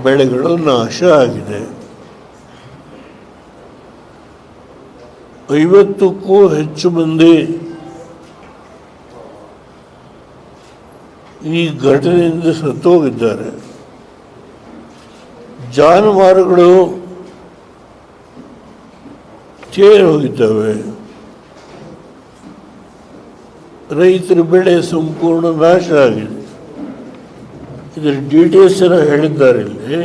ಬೆಳೆಗಳು ನಾಶ ಆಗಿದೆ. 50ಕ್ಕೂ ಹೆಚ್ಚು ಮಂದಿ ಈ ಘಟನೆಯಿಂದ ಸತ್ತೋಗಿದ್ದಾರೆ. ಜಾನುವಾರುಗಳು ತೀರಿ ಹೋಗಿದ್ದಾವೆ. ರೈತರ ಬೆಳೆ ಸಂಪೂರ್ಣ ನಾಶ ಆಗಿದೆ. ಇದರ ಡೀಟೇಲ್ಸ್ ಎಲ್ಲ ಹೇಳಿದ್ದಾರೆ ಇಲ್ಲಿ.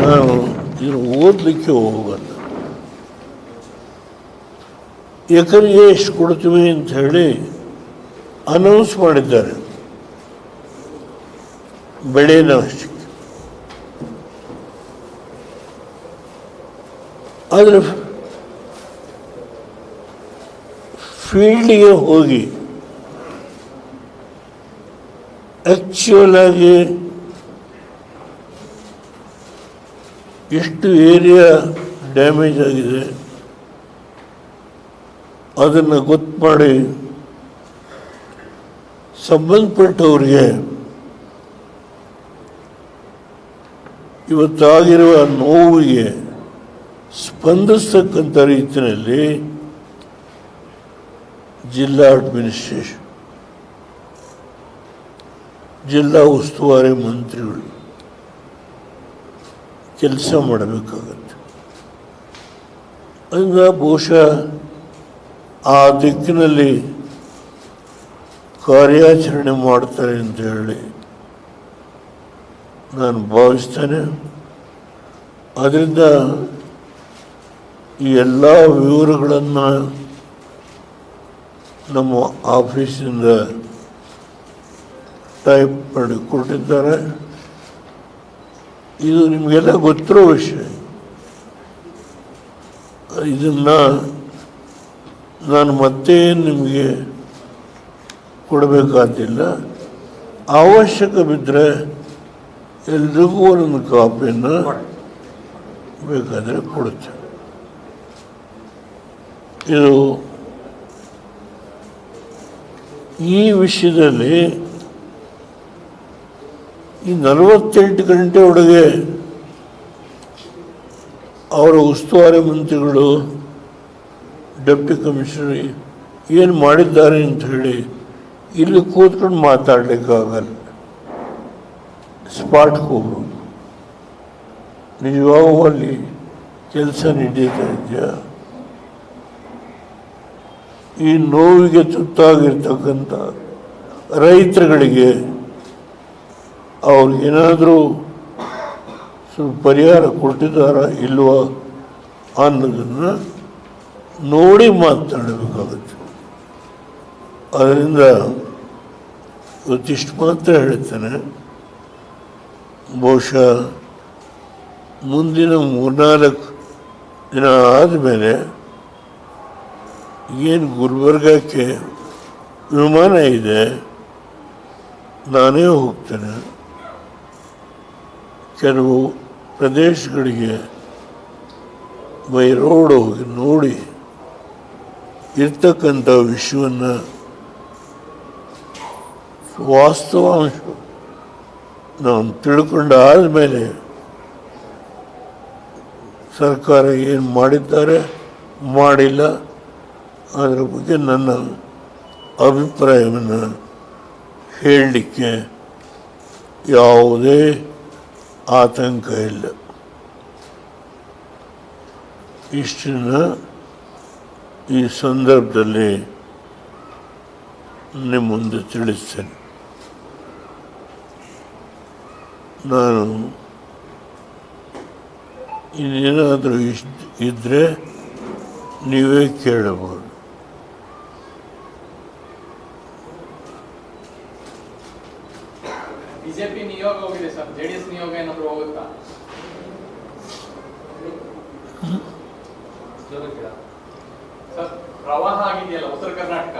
ನಾನು ಇದನ್ನು ಓದಲಿಕ್ಕೆ ಹೋಗಲ್ಲ. ಎಕರೆಗೆ ಎಷ್ಟು ಕೊಡ್ತೀವಿ ಅಂತ ಹೇಳಿ ಅನೌನ್ಸ್ ಮಾಡಿದ್ದಾರೆ ಬೆಳೆ ನಾಶಕ್ಕೆ. ಆದರೆ ಫೀಲ್ಡಿಗೆ ಹೋಗಿ ಆ್ಯಕ್ಚುಯಲ್ ಆಗಿ ಎಷ್ಟು ಏರಿಯಾ ಡ್ಯಾಮೇಜ್ ಆಗಿದೆ ಅದನ್ನು ಗೊತ್ತು ಮಾಡಿ ಸಂಬಂಧಪಟ್ಟವ್ರಿಗೆ ಇವತ್ತಾಗಿರುವ ನೋವಿಗೆ ಸ್ಪಂದಿಸ್ತಕ್ಕಂಥ ರೀತಿಯಲ್ಲಿ ಜಿಲ್ಲಾ ಅಡ್ಮಿನಿಸ್ಟ್ರೇಷನ್, ಜಿಲ್ಲಾ ಉಸ್ತುವಾರಿ ಮಂತ್ರಿಗಳು ಕೆಲಸ ಮಾಡಬೇಕಾಗತ್ತೆ. ಅದರಿಂದ ಬಹುಶಃ ಆ ದಿಕ್ಕಿನಲ್ಲಿ ಕಾರ್ಯಾಚರಣೆ ಮಾಡ್ತಾರೆ ಅಂತ ಹೇಳಿ ನಾನು ಭಾವಿಸ್ತೇನೆ. ಅದರಿಂದ ಈ ಎಲ್ಲ ವಿವರಗಳನ್ನು ನಮ್ಮ ಆಫೀಸಿಂದ ಟೈಪ್ ಮಾಡಿ ಕೊಟ್ಟಿದ್ದಾರೆ. ಇದು ನಿಮಗೆಲ್ಲ ಗೊತ್ತಿರೋ ವಿಷಯ. ಇದನ್ನು ನಾನು ಮತ್ತೆ ನಿಮಗೆ ಕೊಡಬೇಕಾದಿಲ್ಲ. ಅವಶ್ಯಕ ಬಿದ್ದರೆ ಎಲ್ರಿಗೂ ಒಂದೊಂದು ಕಾಪಿಯನ್ನು ಬೇಕಾದರೆ ಕೊಡುತ್ತೆ. ಇದು ಈ ವಿಷಯದಲ್ಲಿ ಈ 48 ಗಂಟೆ ಒಳಗೆ ಅವರ ಉಸ್ತುವಾರಿ ಮಂತ್ರಿಗಳು, ಡೆಪ್ಟಿ ಕಮಿಷನರ್ ಏನು ಮಾಡಿದ್ದಾರೆ ಅಂತ ಹೇಳಿ ಇಲ್ಲಿ ಕೂತ್ಕೊಂಡು ಮಾತಾಡಲಿಕ್ಕಾಗಲ್ಲ. ಸ್ಪಾಟ್ಗೆ ಹೋಗ್ಬೋದು. ನಿಜವಾಗೂ ಅಲ್ಲಿ ಕೆಲಸ ನಡೀತಾ ಇದೆಯಾ? ಈ ನೋವಿಗೆ ತುತ್ತಾಗಿರ್ತಕ್ಕಂಥ ರೈತರುಗಳಿಗೆ ಅವ್ರಿಗೇನಾದರೂ ಸ್ವಲ್ಪ ಪರಿಹಾರ ಕೊಟ್ಟಿದ್ದಾರಾ ಇಲ್ವಾ ಅನ್ನೋದನ್ನು ನೋಡಿ ಮಾತನಾಡಬೇಕಾಗುತ್ತೆ. ಅದರಿಂದ ಇವತ್ತಿಷ್ಟು ಮಾತ್ರ ಹೇಳ್ತೇನೆ. ಬಹುಶಃ ಮುಂದಿನ 3-4 ದಿನ ಆದಮೇಲೆ ಏನು ಗುಲ್ಬರ್ಗಕ್ಕೆ ವಿಮಾನ ಇದೆ, ನಾನೇ ಹೋಗ್ತೇನೆ. ಕೆಲವು ಪ್ರದೇಶಗಳಿಗೆ ಬೈ ರೋಡ್ ಹೋಗಿ ನೋಡಿ ಇರ್ತಕ್ಕಂಥ ವಿಷಯವನ್ನು ವಾಸ್ತವಾಂಶ ನಾವು ತಿಳ್ಕೊಂಡಾದ ಮೇಲೆ ಸರ್ಕಾರ ಏನು ಮಾಡಿದ್ದಾರೆ ಮಾಡಿಲ್ಲ ಅದರ ಬಗ್ಗೆ ನನ್ನ ಅಭಿಪ್ರಾಯವನ್ನು ಹೇಳಲಿಕ್ಕೆ ಯಾವುದೇ ಆತಂಕ ಇಲ್ಲ. ಇಷ್ಟನ್ನು ಈ ಸಂದರ್ಭದಲ್ಲಿ ನಿಮ್ಮ ಮುಂದೆ ತಿಳಿಸ್ತೇನೆ. ನಾನು ಇನ್ನೇನಾದರೂ ಇದ್ದರೆ ನೀವೇ ಕೇಳಬಹುದು. ಬಿಜೆಪಿ ನಿಯೋಗ ಹೋಗಿದೆ ಸರ್, ಜೆಡಿಎಸ್ ನಿಯೋಗ ಏನಾದರೂ ಹೋಗುತ್ತಾ? ಸರ್, ಪ್ರವಾಹ ಆಗಿದೆಯಲ್ಲ ಉತ್ತರ ಕರ್ನಾಟಕ,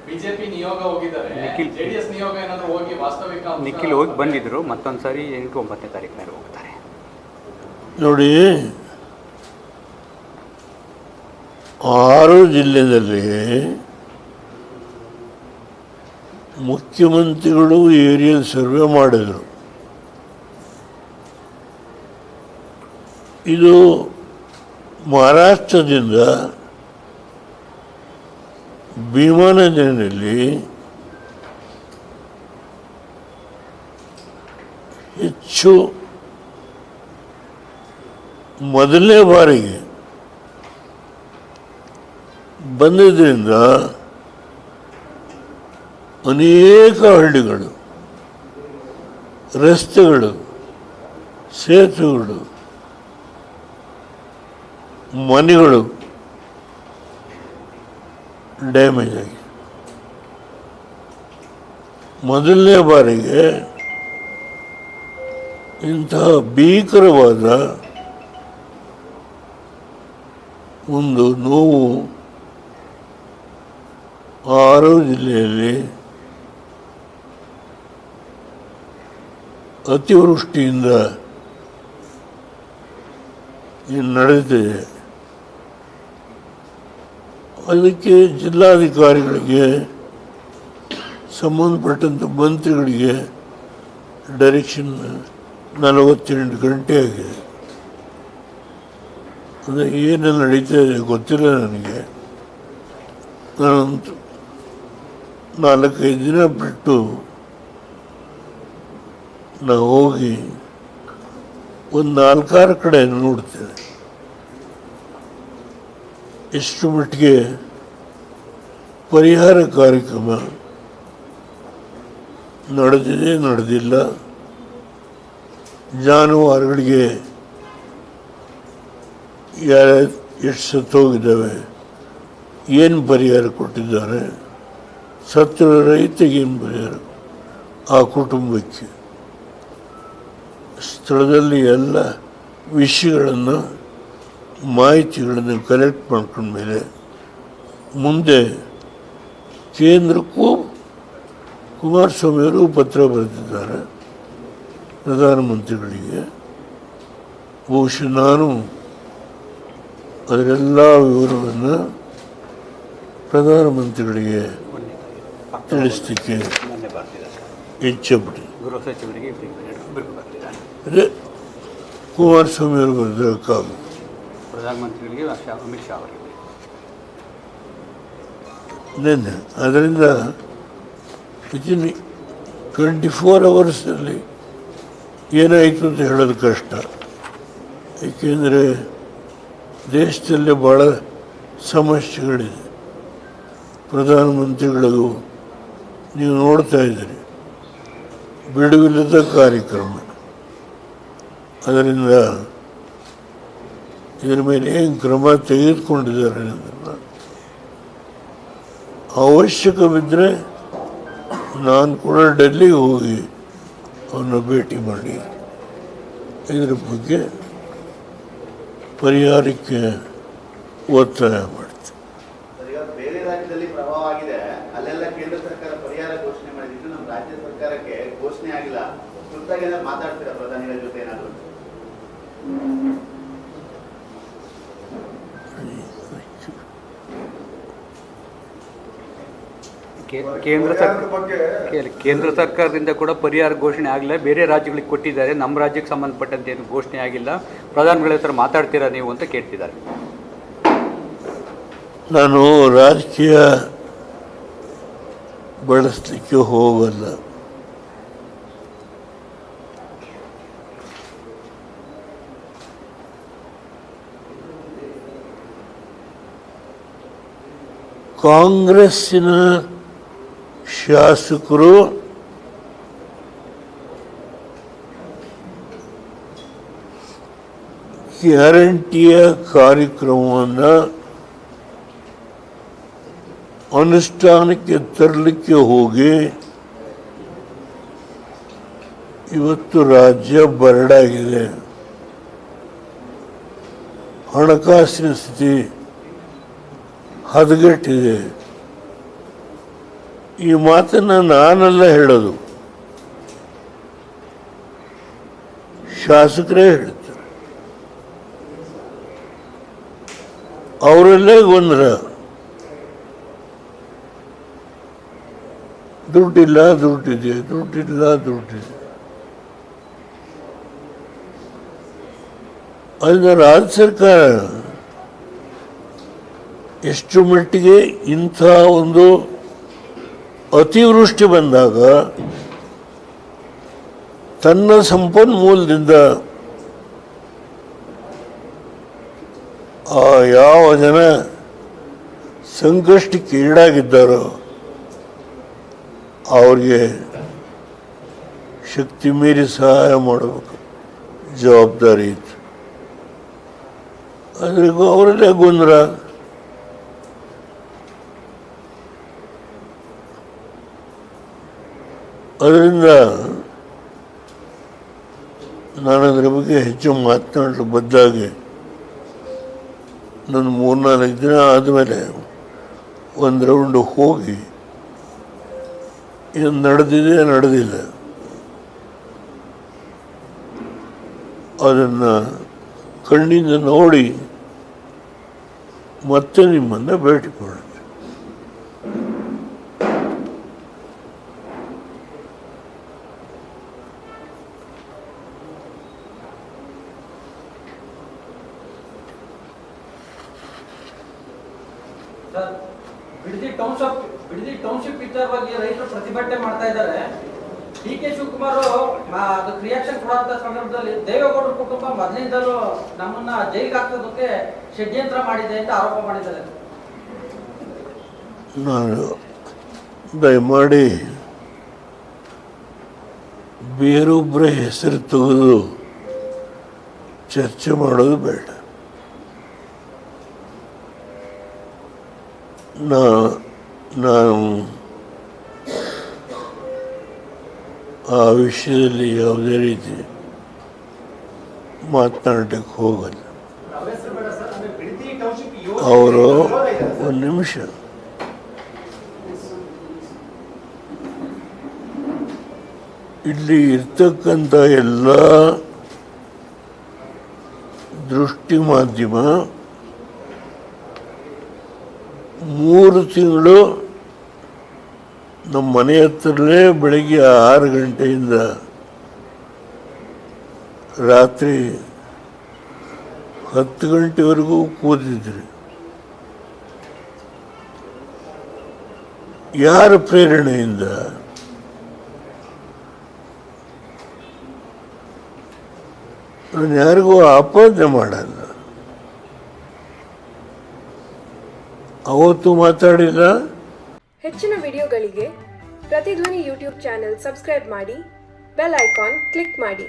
ಬಿಜೆಪಿ ನಿಯೋಗ ಹೋಗಿದ್ದಾರೆ, ಜೆಡಿಎಸ್ ನಿಯೋಗ ಏನಾದರೂ ಹೋಗಿ ವಾಸ್ತವಿಕ ನಿಖಿಲ್ ಹೋಗಿ ಬಂದಿದ್ರು. ಮತ್ತೊಂದ್ಸಾರಿ 8-9ನೇ ತಾರೀಕಿನಲ್ಲಿ ಹೋಗ್ತಾರೆ. ನೋಡಿ, 6 ಜಿಲ್ಲೆಯಲ್ಲಿ ಮುಖ್ಯಮಂತ್ರಿಗಳು ಏರಿಯಲ್ ಸರ್ವೆ ಮಾಡಿದರು. ಇದು ಮಹಾರಾಷ್ಟ್ರದಿಂದ ಭೀಮಾ ನದಿಯಲ್ಲಿ ಹೆಚ್ಚು ಮೊದಲನೇ ಬಾರಿಗೆ ಬಂದಿದ್ದರಿಂದ ಅನೇಕ ಹಳ್ಳಿಗಳು, ರಸ್ತೆಗಳು, ಸೇತುವೆಗಳು, ಮನೆಗಳು ಡ್ಯಾಮೇಜ್ ಆಗಿದೆ. ಮೊದಲನೇ ಬಾರಿಗೆ ಇಂತಹ ಭೀಕರವಾದ ಒಂದು ನೋವು ಆರು ಜಿಲ್ಲೆಯಲ್ಲಿ ಅತಿವೃಷ್ಟಿಯಿಂದ ಏನು ನಡೆದಿದೆ. ಅದಕ್ಕೆ ಜಿಲ್ಲಾಧಿಕಾರಿಗಳಿಗೆ, ಸಂಬಂಧಪಟ್ಟಂಥ ಮಂತ್ರಿಗಳಿಗೆ ಡೈರೆಕ್ಷನ್ 48 ಗಂಟೆ ಆಗಿದೆ. ಅದು ಏನು ನಡೀತಾ ಇದೆ ಗೊತ್ತಿಲ್ಲ ನನಗೆ. ನಾನಂತೂ 4-5 ದಿನ ಬಿಟ್ಟು ನಾವು ಹೋಗಿ ಒಂದು 4-6 ಕಡೆ ನೋಡ್ತೇವೆ ಎಷ್ಟು ಮಟ್ಟಿಗೆ ಪರಿಹಾರ ಕಾರ್ಯಕ್ರಮ ನಡೆದಿದೆ, ನಡೆದಿಲ್ಲ, ಜಾನುವಾರುಗಳಿಗೆ ಎಷ್ಟು ಸತ್ತೋಗಿದ್ದಾವೆ, ಏನು ಪರಿಹಾರ ಕೊಟ್ಟಿದ್ದಾರೆ, ಸತ್ತ ರೈತರಿಗೆ ಏನು ಪರಿಹಾರ, ಆ ಕುಟುಂಬಕ್ಕೆ ಸ್ಥಳದಲ್ಲಿ ಎಲ್ಲ ವಿಷಯಗಳನ್ನು, ಮಾಹಿತಿಗಳನ್ನು ಕಲೆಕ್ಟ್ ಮಾಡ್ಕೊಂಡ್ಮೇಲೆ ಮುಂದೆ ಕೇಂದ್ರಕ್ಕೂ ಕುಮಾರಸ್ವಾಮಿಯವರು ಪತ್ರ ಬರೆದಿದ್ದಾರೆ ಪ್ರಧಾನಮಂತ್ರಿಗಳಿಗೆ. ಬಹುಶಃ ನಾನು ಅದರೆಲ್ಲ ವಿವರವನ್ನು ಪ್ರಧಾನಮಂತ್ರಿಗಳಿಗೆ ತಿಳಿಸಲಿಕ್ಕೆ ಇಚ್ಛೆಪಟ್ಟೆ. ಗೃಹ ಸಚಿವರಿಗೆ ಅದೇ ಕುಮಾರಸ್ವಾಮಿಯವರು ಬರೆದ ಕಾಗದ ಪ್ರಧಾನಮಂತ್ರಿಗಳಿಗೆ ಅಮಿತ್ ಶಾ ಅವರಿಗೆ ನೆನ್ನೆ. ಅದರಿಂದ ವಿತಿನ್ 24 ಅವರ್ಸಲ್ಲಿ ಏನಾಯಿತು ಅಂತ ಹೇಳೋದು ಕಷ್ಟ. ಏಕೆಂದರೆ ದೇಶದಲ್ಲಿ ಭಾಳ ಸಮಸ್ಯೆಗಳಿದೆ. ಪ್ರಧಾನಮಂತ್ರಿಗಳಿಗೂ ನೀವು ನೋಡ್ತಾ ಇದ್ದೀರಿ, ಬಿಡುವಿಲ್ಲದ ಕಾರ್ಯಕ್ರಮ. ಅದರಿಂದ ಇದರ ಮೇಲೆ ಏನು ಕ್ರಮ ತೆಗೆದುಕೊಂಡಿದ್ದಾರೆ ಅನ್ನೋದನ್ನು ಅವಶ್ಯಕವಿದ್ದರೆ ನಾನು ಕೂಡ ಡೆಲ್ಲಿಗೆ ಹೋಗಿ ಅವನ್ನ ಭೇಟಿ ಮಾಡಿ ಇದರ ಬಗ್ಗೆ ಪರಿಹಾರಕ್ಕೆ ಒತ್ತಾಯ ಮಾಡ್ತೀನಿ. ಈಗ ಬೇರೆ ರಾಜ್ಯದಲ್ಲಿ ಪ್ರವಾಹ ಆಗಿದೆ, ಅಲ್ಲೆಲ್ಲ ಕೇಂದ್ರ ಸರ್ಕಾರ ಪರಿಹಾರ ಘೋಷಣೆ ಮಾಡಿದ್ದು, ನಮ್ಮ ರಾಜ್ಯ ಸರ್ಕಾರಕ್ಕೆ ಘೋಷಣೆ ಆಗಿಲ್ಲ. ತುರ್ತಾಗಿ ಏನಾದ್ರು ಮಾತಾಡ್ತೀರಾ ಪ್ರಧಾನಿಗಳ ಜೊತೆ ಏನಾದ್ರು? ಕೇಂದ್ರ ಸರ್ಕಾರದಿಂದ ಕೂಡ ಪರಿಹಾರ ಘೋಷಣೆ ಆಗಿಲ್ಲ. ಬೇರೆ ರಾಜ್ಯಗಳಿಗೆ ಕೊಟ್ಟಿದ್ದಾರೆ, ನಮ್ಮ ರಾಜ್ಯಕ್ಕೆ ಸಂಬಂಧಪಟ್ಟಂತೆ ಏನು ಘೋಷಣೆ ಆಗಿಲ್ಲ. ಪ್ರಧಾನಿಗಳ ಹತ್ರ ಮಾತಾಡ್ತೀರಾ ನೀವು ಅಂತ ಕೇಳ್ತಿದ್ದಾರೆ. ನಾನು ರಾಜಕೀಯ ಬಳಸಲಿಕ್ಕೆ ಹೋಗಲ್ಲ. ಕಾಂಗ್ರೆಸ್ಸಿನ ಶಾಸಕರು ಗ್ಯಾರಂಟಿಯ ಕಾರ್ಯಕ್ರಮವನ್ನು ಅನುಷ್ಠಾನಕ್ಕೆ ತರಲಿಕ್ಕೆ ಹೋಗಿ ಇವತ್ತು ರಾಜ್ಯ ಬರಡಾಗಿದೆ. ಹಣಕಾಸಿನ ಸ್ಥಿತಿ ಹದಗೆಟ್ಟಿದೆ. ಈ ಮಾತನ್ನು ನಾನೆಲ್ಲ ಹೇಳೋದು, ಶಾಸಕರೇ ಹೇಳ್ತಾರೆ. ಅವರಲ್ಲೇ ಗೊಂದಲ. ದುಡ್ಡಿಲ್ಲ, ದುಡ್ಡಿದೆ, ದುಡ್ಡಿಲ್ಲ, ದುಡ್ಡಿದೆ. ಅದನ್ನ ರಾಜ್ಯ ಸರ್ಕಾರ ಎಷ್ಟು ಮಟ್ಟಿಗೆ ಇಂಥ ಒಂದು ಅತಿವೃಷ್ಟಿ ಬಂದಾಗ ತನ್ನ ಸಂಪನ್ಮೂಲದಿಂದ ಆ ಯಾವ ಜನ ಸಂಕಷ್ಟಕ್ಕೆ ಈಡಾಗಿದ್ದಾರೋ ಅವ್ರಿಗೆ ಶಕ್ತಿ ಮೀರಿ ಸಹಾಯ ಮಾಡಬೇಕು ಜವಾಬ್ದಾರಿ ಇತ್ತು. ಆದರೆ ಅವರಲ್ಲೇ ಗೊಂದಲ. ಅದರಿಂದ ನಾನು ಅದರ ಬಗ್ಗೆ ಹೆಚ್ಚು ಮಾತನಾಡಲು ಬದ್ದಾಗಿ ನನ್ನ 3-4 ದಿನ ಆದಮೇಲೆ ಒಂದು ರೌಂಡು ಹೋಗಿ ಇದು ನಡೆದಿಲ್ಲ ಅದನ್ನು ಕಣ್ಣಿಂದ ನೋಡಿ ಮತ್ತೆ ನಿಮ್ಮನ್ನು ಭೇಟಿ ಮಾಡುತ್ತೆ. ಬಿಡದಿ ಟೌನ್ಶಿಪ್ ವಿಚಾರವಾಗಿ ರೈತರು ಪ್ರತಿಭಟನೆ ಮಾಡ್ತಾ ಇದ್ದಾರೆ. ಡಿ.ಕೆ. ಶಿವಕುಮಾರ್ ಅದಕ್ಕೆ ರಿಯಾಕ್ಷನ್ ಕೊಡುವಂತ ಸಂದರ್ಭದಲ್ಲಿ ದೇವೇಗೌಡರ ಕುಟುಂಬ ಮೊದಲಿಂದಲೂ ನಮ್ಮನ್ನ ಜೈಲಿಗೆ ಹಾಕೋದಕ್ಕೆ ಷಡ್ಯಂತ್ರ ಮಾಡಿದೆ ಅಂತ ಆರೋಪ ಮಾಡಿದ್ದಾರೆ. ನಾನು ದಯಮಾಡಿ ಬೇರೊಬ್ಬರ ಹೆಸರು ತೆಗೆದು ಚರ್ಚೆ ಮಾಡೋದು ಬೇಡ. ನಾನು ಆ ವಿಷಯದಲ್ಲಿ ಯಾವುದೇ ರೀತಿ ಮಾತನಾಡಲಿಕ್ಕೆ ಹೋಗಲ್ಲ. ಅವರು ಒಂದು ನಿಮಿಷ ಇಲ್ಲಿ ಇರ್ತಕ್ಕಂಥ ಎಲ್ಲ ದೃಷ್ಟಿ ಮಾಧ್ಯಮ 3 ತಿಂಗಳು ನಮ್ಮ ಮನೆ ಹತ್ರಲ್ಲೇ ಬೆಳಗ್ಗೆ 6 ಗಂಟೆಯಿಂದ ರಾತ್ರಿ 10 ಗಂಟೆವರೆಗೂ ಕೂತಿದ್ರಿ. ಯಾರ ಪ್ರೇರಣೆಯಿಂದ? ನಾನು ಯಾರಿಗೂ ಆಪಾದನೆ ಮಾಡಲ್ಲ. ಅವತ್ತು ಮಾತಾಡಿಲ್ಲ. ಹೆಚ್ಚಿನ ವಿಡಿಯೋಗಳಿಗೆ ಪ್ರತಿಧ್ವನಿ ಯೂಟ್ಯೂಬ್ ಚಾನೆಲ್ ಸಬ್ಸ್ಕ್ರೈಬ್ ಮಾಡಿ, ಬೆಲ್ ಐಕಾನ್ ಕ್ಲಿಕ್ ಮಾಡಿ.